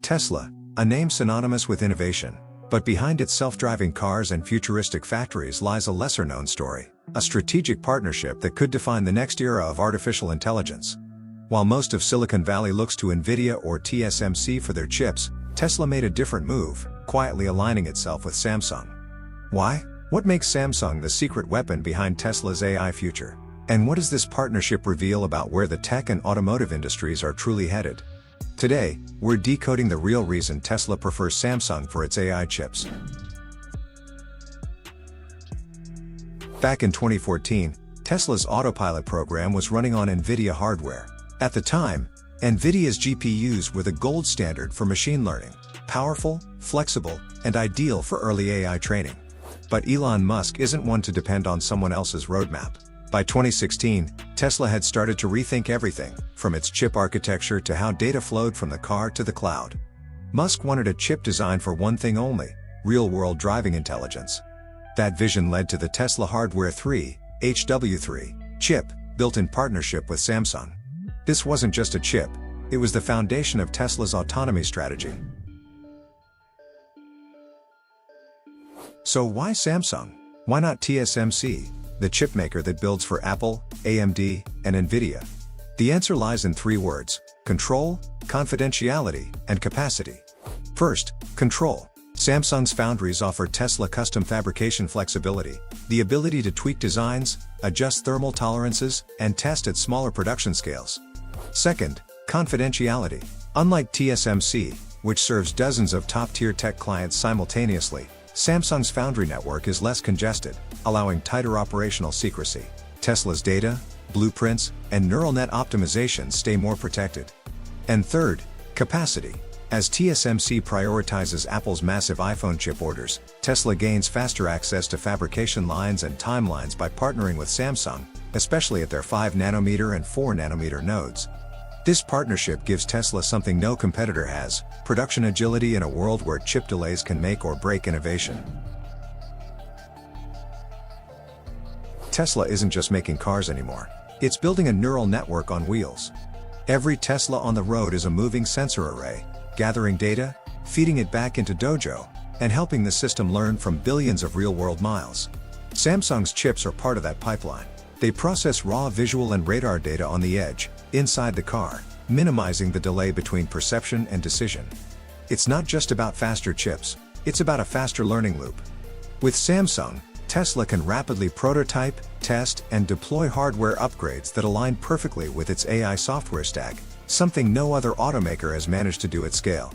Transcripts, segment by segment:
Tesla, a name synonymous with innovation. But behind its self-driving cars and futuristic factories lies a lesser-known story, a strategic partnership that could define the next era of artificial intelligence. While most of Silicon Valley looks to NVIDIA or TSMC for their chips, Tesla made a different move, quietly aligning itself with Samsung. Why? What makes Samsung the secret weapon behind Tesla's AI future? And what does this partnership reveal about where the tech and automotive industries are truly headed? Today, we're decoding the real reason Tesla prefers Samsung for its AI chips. Back in 2014, Tesla's autopilot program was running on NVIDIA hardware. At the time, NVIDIA's GPUs were the gold standard for machine learning, powerful, flexible, and ideal for early AI training. But Elon Musk isn't one to depend on someone else's roadmap. By 2016, Tesla had started to rethink everything, from its chip architecture to how data flowed from the car to the cloud. Musk wanted a chip designed for one thing only: real-world driving intelligence. That vision led to the Tesla Hardware 3, HW3, chip, built in partnership with Samsung. This wasn't just a chip, it was the foundation of Tesla's autonomy strategy. So why Samsung? Why not TSMC, the chipmaker that builds for Apple, AMD, and NVIDIA? The answer lies in three words: control, confidentiality, and capacity. First, control. Samsung's foundries offer Tesla custom fabrication flexibility, the ability to tweak designs, adjust thermal tolerances, and test at smaller production scales. Second, confidentiality. Unlike TSMC, which serves dozens of top-tier tech clients simultaneously, Samsung's foundry network is less congested, allowing tighter operational secrecy. Tesla's data, blueprints, and neural net optimizations stay more protected. And third, capacity. As TSMC prioritizes Apple's massive iPhone chip orders, Tesla gains faster access to fabrication lines and timelines by partnering with Samsung, especially at their 5nm and 4nm nodes. This partnership gives Tesla something no competitor has: production agility in a world where chip delays can make or break innovation. Tesla isn't just making cars anymore. It's building a neural network on wheels. Every Tesla on the road is a moving sensor array, gathering data, feeding it back into Dojo, and helping the system learn from billions of real-world miles. Samsung's chips are part of that pipeline. They process raw visual and radar data on the edge, inside the car, minimizing the delay between perception and decision. It's not just about faster chips, it's about a faster learning loop. With Samsung, Tesla can rapidly prototype, test, and deploy hardware upgrades that align perfectly with its AI software stack, something no other automaker has managed to do at scale.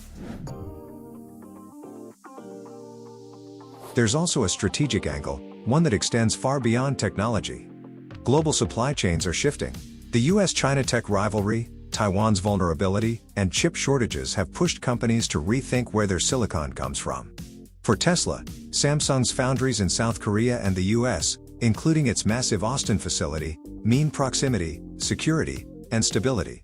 There's also a strategic angle, one that extends far beyond technology. Global supply chains are shifting. The US-China tech rivalry, Taiwan's vulnerability, and chip shortages have pushed companies to rethink where their silicon comes from. For Tesla, Samsung's foundries in South Korea and the US, including its massive Austin facility, mean proximity, security, and stability.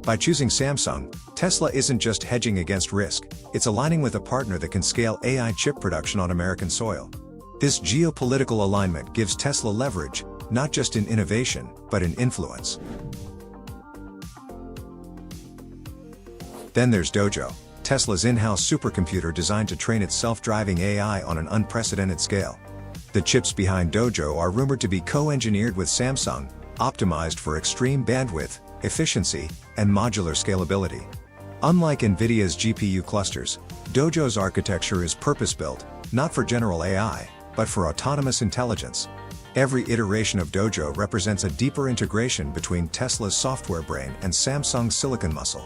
By choosing Samsung, Tesla isn't just hedging against risk, it's aligning with a partner that can scale AI chip production on American soil. This geopolitical alignment gives Tesla leverage, not just in innovation, but in influence. Then there's Dojo, Tesla's in-house supercomputer designed to train its self-driving AI on an unprecedented scale. The chips behind Dojo are rumored to be co-engineered with Samsung, optimized for extreme bandwidth, efficiency, and modular scalability. Unlike NVIDIA's GPU clusters, Dojo's architecture is purpose-built, not for general AI, but for autonomous intelligence. Every iteration of Dojo represents a deeper integration between Tesla's software brain and Samsung's silicon muscle.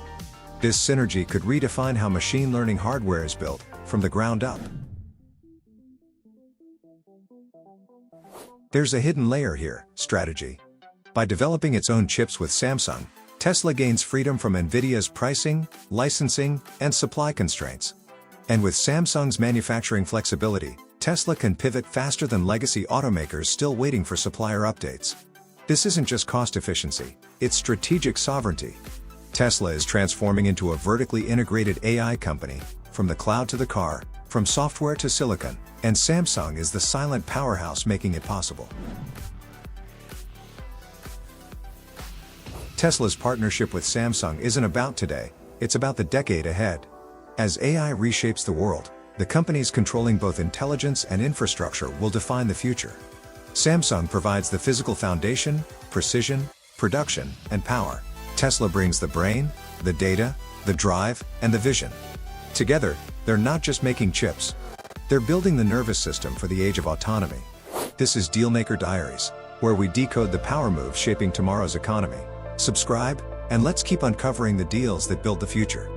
This synergy could redefine how machine learning hardware is built, from the ground up. There's a hidden layer here: strategy. By developing its own chips with Samsung, Tesla gains freedom from NVIDIA's pricing, licensing, and supply constraints. And with Samsung's manufacturing flexibility, Tesla can pivot faster than legacy automakers still waiting for supplier updates. This isn't just cost efficiency, it's strategic sovereignty. Tesla is transforming into a vertically integrated AI company, from the cloud to the car, from software to silicon, and Samsung is the silent powerhouse making it possible. Tesla's partnership with Samsung isn't about today, it's about the decade ahead. As AI reshapes the world, the companies controlling both intelligence and infrastructure will define the future. Samsung provides the physical foundation, precision, production, and power. Tesla brings the brain, the data, the drive, and the vision. Together, they're not just making chips. They're building the nervous system for the age of autonomy. This is Dealmaker Diaries, where we decode the power moves shaping tomorrow's economy. Subscribe, and let's keep uncovering the deals that build the future.